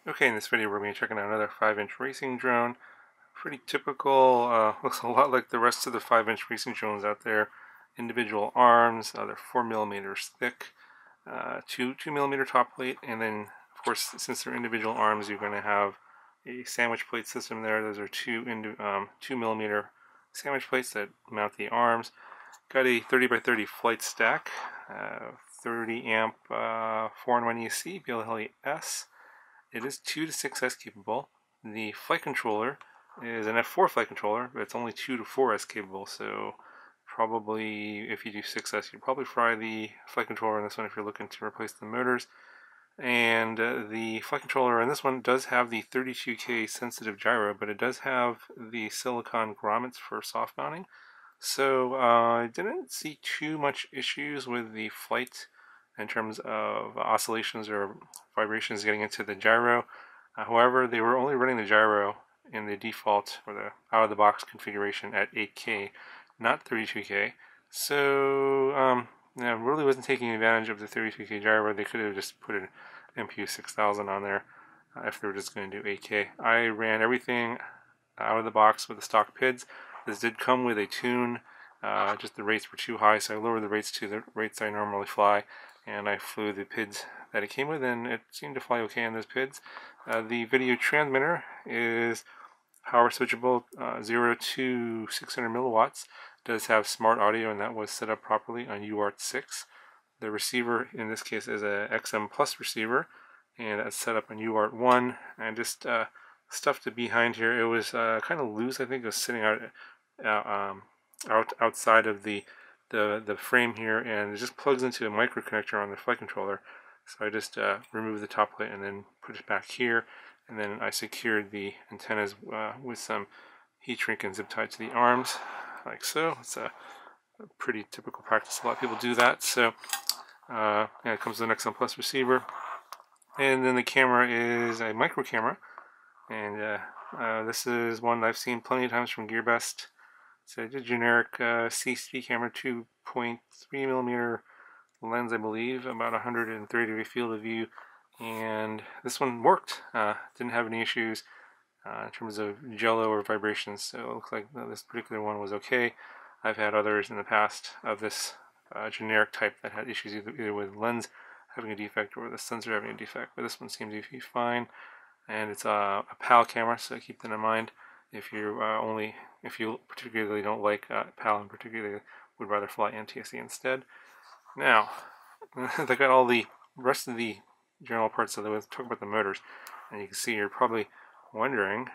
Okay, in this video we're going to be checking out another 5-inch racing drone. Pretty typical, looks a lot like the rest of the 5-inch racing drones out there. Individual arms, they're 4 millimeters thick, 2 millimeter top plate, and then of course since they're individual arms you're going to have a sandwich plate system there. Those are 2 millimeter sandwich plates that mount the arms. Got a 30 by 30 flight stack, 30 amp 4-in-1 ESC, PLS. It is 2 to 6S capable. The flight controller is an F4 flight controller, but it's only 2 to 4S capable, so probably if you do 6S, you'd probably fry the flight controller in this one if you're looking to replace the motors. And the flight controller in this one does have the 32K sensitive gyro, but it does have the silicon grommets for soft mounting. So I didn't see too much issues with the flight in terms of oscillations or vibrations getting into the gyro. However, they were only running the gyro in the default or the out-of-the-box configuration at 8K, not 32K. So yeah, really wasn't taking advantage of the 32K gyro. They could have just put an MPU 6000 on there if they were just going to do 8K. I ran everything out of the box with the stock PIDs. This did come with a tune. Just the rates were too high, so I lowered the rates to the rates I normally fly, and I flew the PIDs that it came with, and it seemed to fly okay on those PIDs. The video transmitter is power switchable, 0 to 600 milliwatts. It does have smart audio, and that was set up properly on UART6. The receiver in this case is a XM Plus receiver, and that's set up on UART1. And just stuff to behind here, it was kind of loose. I think it was sitting outside of the frame here, and it just plugs into a micro connector on the flight controller. So I just removed the top plate and then put it back here, and then I secured the antennas with some heat shrink and zip tied to the arms, like so. It's a pretty typical practice. A lot of people do that. So yeah, it comes with an XM Plus receiver, and then the camera is a micro camera, and this is one I've seen plenty of times from GearBest. It's a generic CCD camera, 2.3 millimeter lens, I believe, about 130 degree field of view, and this one worked. Didn't have any issues in terms of jello or vibrations, so it looks like this particular one was okay. I've had others in the past of this generic type that had issues either with lens having a defect or the sensor having a defect, but this one seems to be fine. And it's a PAL camera, so keep that in mind. If you particularly don't like PAL and particularly would rather fly NTSC instead. Now, they got all the rest of the general parts, so let's talk about the motors. And you can see you're probably wondering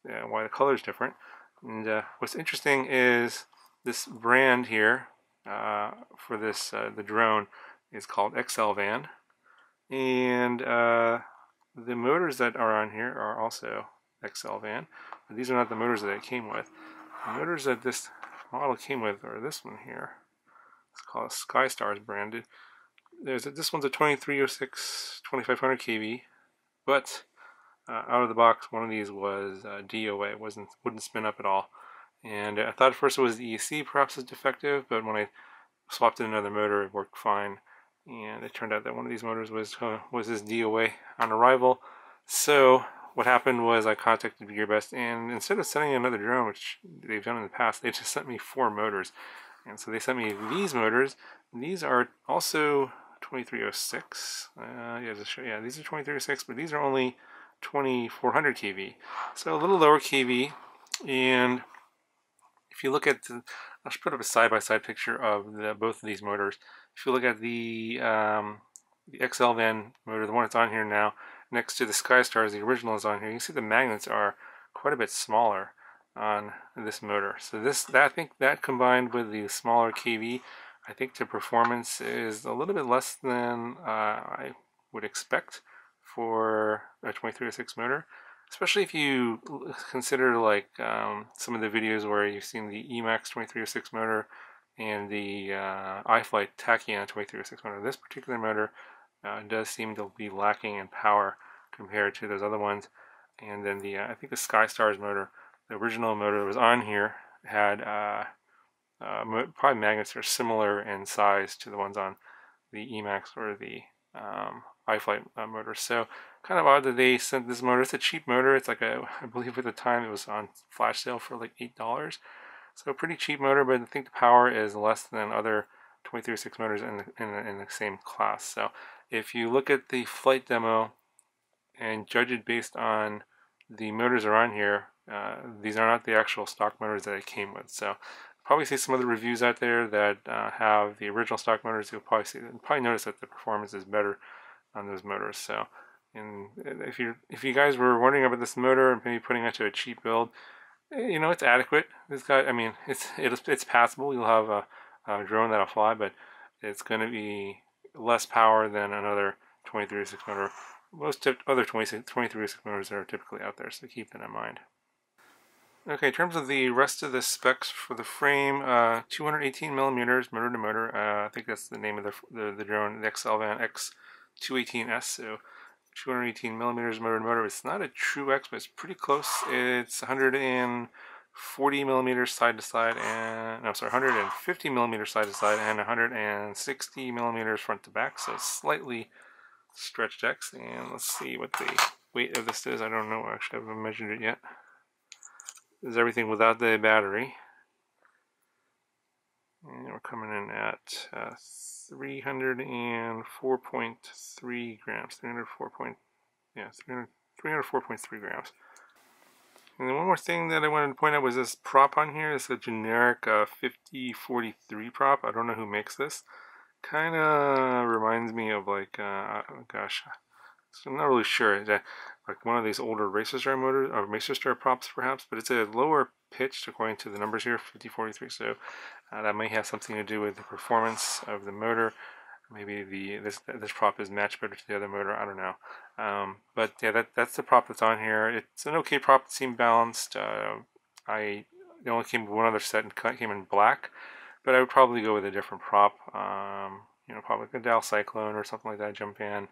why the color is different. And what's interesting is this brand here for this the drone is called Excelvan, and the motors that are on here are also Excelvan, but these are not the motors that it came with. The motors that this model came with are this one here. It's called SkyStars branded. This one's a 2306 2500 kV, but out of the box one of these was DOA. It wouldn't spin up at all. And I thought at first it was the ESC perhaps was defective, but when I swapped in another motor it worked fine. And it turned out that one of these motors was this DOA on arrival. So what happened was I contacted GearBest, and instead of sending another drone, which they've done in the past, they just sent me 4 motors. And so they sent me these motors. These are also 2306. Yeah, these are 2306, but these are only 2400 kV. So a little lower kV. And if you look at I'll just put up a side-by-side picture of both of these motors. If you look at the Excelvan motor, the one that's on here now, next to the SkyStars, the original is on here. You can see the magnets are quite a bit smaller on this motor. So I think that combined with the smaller kV, I think the performance is a little bit less than I would expect for a 2306 motor. Especially if you consider like some of the videos where you've seen the Emax 2306 motor and the iFlight Tachyon 2306 motor. This particular motor does seem to be lacking in power compared to those other ones. And then I think the SkyStars motor, the original motor that was on here, had probably magnets that are similar in size to the ones on the Emax or the iFlight motors. So kind of odd that they sent this motor. It's a cheap motor. It's like I believe at the time it was on flash sale for like $8. So a pretty cheap motor, but I think the power is less than other 2306 motors in the same class. So if you look at the flight demo and judge it based on the motors that are on here, these are not the actual stock motors that it came with. So probably see some other reviews out there that have the original stock motors. You'll probably notice that the performance is better on those motors. So, and if you guys were wondering about this motor and maybe putting it to a cheap build, you know, it's adequate. It's got, I mean, it's passable. You'll have a drone that'll fly, but it's going to be less power than another 2306 motor. Most other 2306 motors that are typically out there, so keep that in mind. Okay, in terms of the rest of the specs for the frame, 218 millimeters motor to motor. I think that's the name of the drone, the Excelvan X218S. So 218 millimeters motor to motor. It's not a true X, but it's pretty close. It's 140 millimeters side to side, and no, sorry, 150 millimeters side to side, and 160 millimeters front to back. So slightly stretched X. And let's see what the weight of this is. I don't know. Actually, I haven't measured it yet. This is everything without the battery. And we're coming in at 304.3 grams. 304.3 grams. And then one more thing that I wanted to point out was this prop on here. It's a generic 5043 prop. I don't know who makes this. Kind of reminds me of like, gosh, I'm not really sure. Like one of these older Racer Star motors, or Racer Star props perhaps, but it's a lower pitched according to the numbers here, 5043. So that may have something to do with the performance of the motor. Maybe this prop is matched better to the other motor. I don't know. But yeah, that's the prop that's on here. It's an okay prop. It seemed balanced. It only came with one other set and came in black, but I would probably go with a different prop. You know, probably like a Dow Cyclone or something like that. Jump in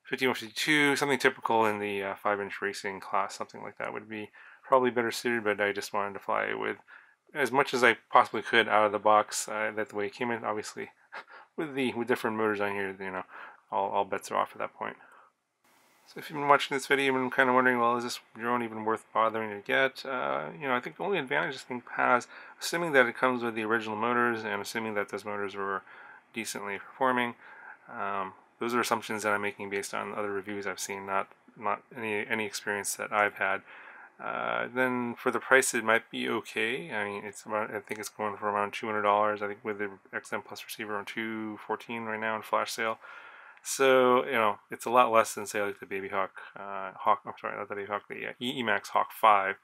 5152, something typical in the 5-inch racing class. Something like that would be probably better suited. But I just wanted to fly with as much as I possibly could out of the box. That's the way it came in. Obviously, with different motors on here, you know, all bets are off at that point. So if you've been watching this video and kind of wondering, well, is this drone even worth bothering to get? You know, I think the only advantage this thing has, assuming that it comes with the original motors and assuming that those motors were decently performing, those are assumptions that I'm making based on other reviews I've seen, not any experience that I've had. Then for the price, it might be okay. I mean, I think it's going for around $200. I think with the XM Plus receiver on $214 right now in flash sale. So, you know, it's a lot less than, say, like the Baby Hawk, I'm sorry, not the Baby Hawk, the Emax Hawk 5. I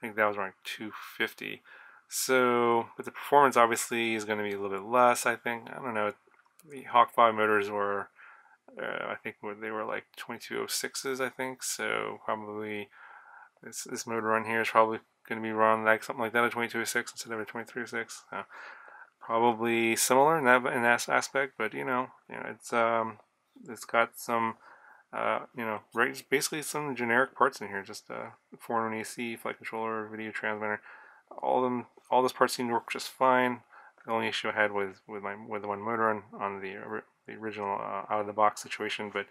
think that was around $250. So, but the performance obviously is going to be a little bit less, I think. I don't know. The Hawk 5 motors were, I think they were like 2206s, I think. So, probably this motor on here is probably going to be run like something like that, a 2206 instead of a 2306. So, probably similar in that aspect, but you know, it's got some, you know, basically some generic parts in here. Just 4-in-1 AC, flight controller, video transmitter. All those parts seem to work just fine. The only issue I had was with the one motor on the original out of the box situation, but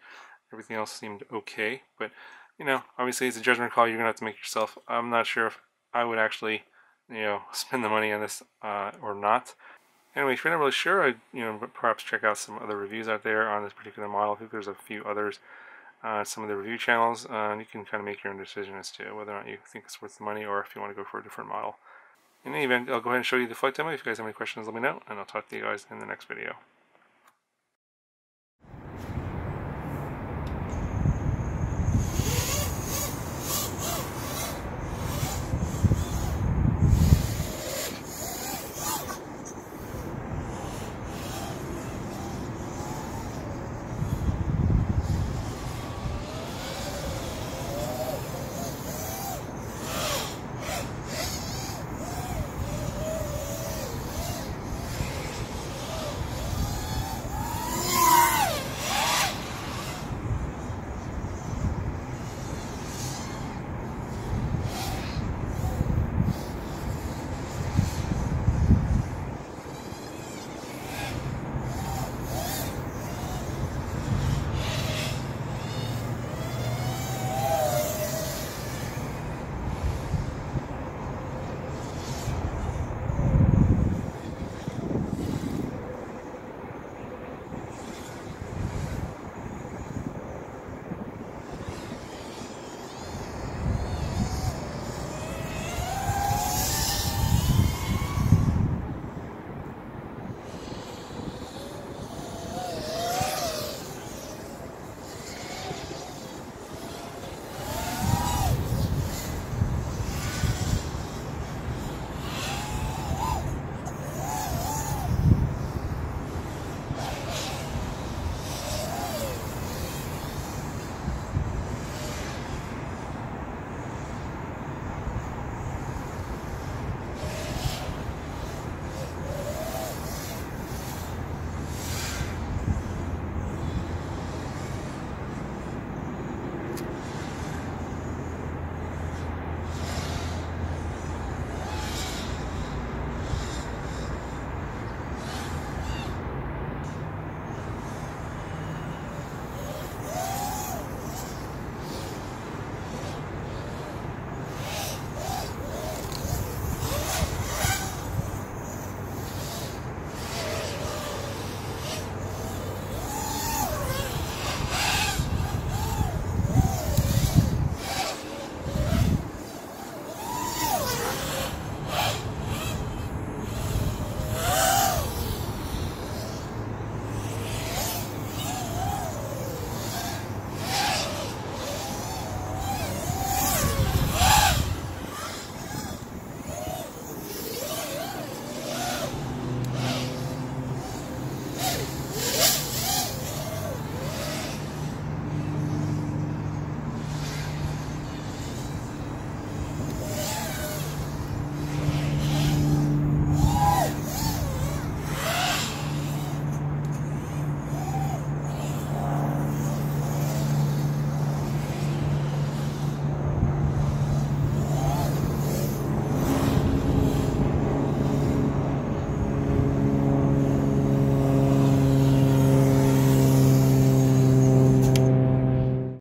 everything else seemed okay. But you know, obviously it's a judgment call. You're gonna have to make yourself. I'm not sure if I would actually, you know, spend the money on this or not. Anyway, if you're not really sure, I'd, you know, perhaps check out some other reviews out there on this particular model. I think there's a few others, some of the review channels, and you can kind of make your own decision as to whether or not you think it's worth the money or if you want to go for a different model. In any event, I'll go ahead and show you the flight demo. If you guys have any questions, let me know, and I'll talk to you guys in the next video.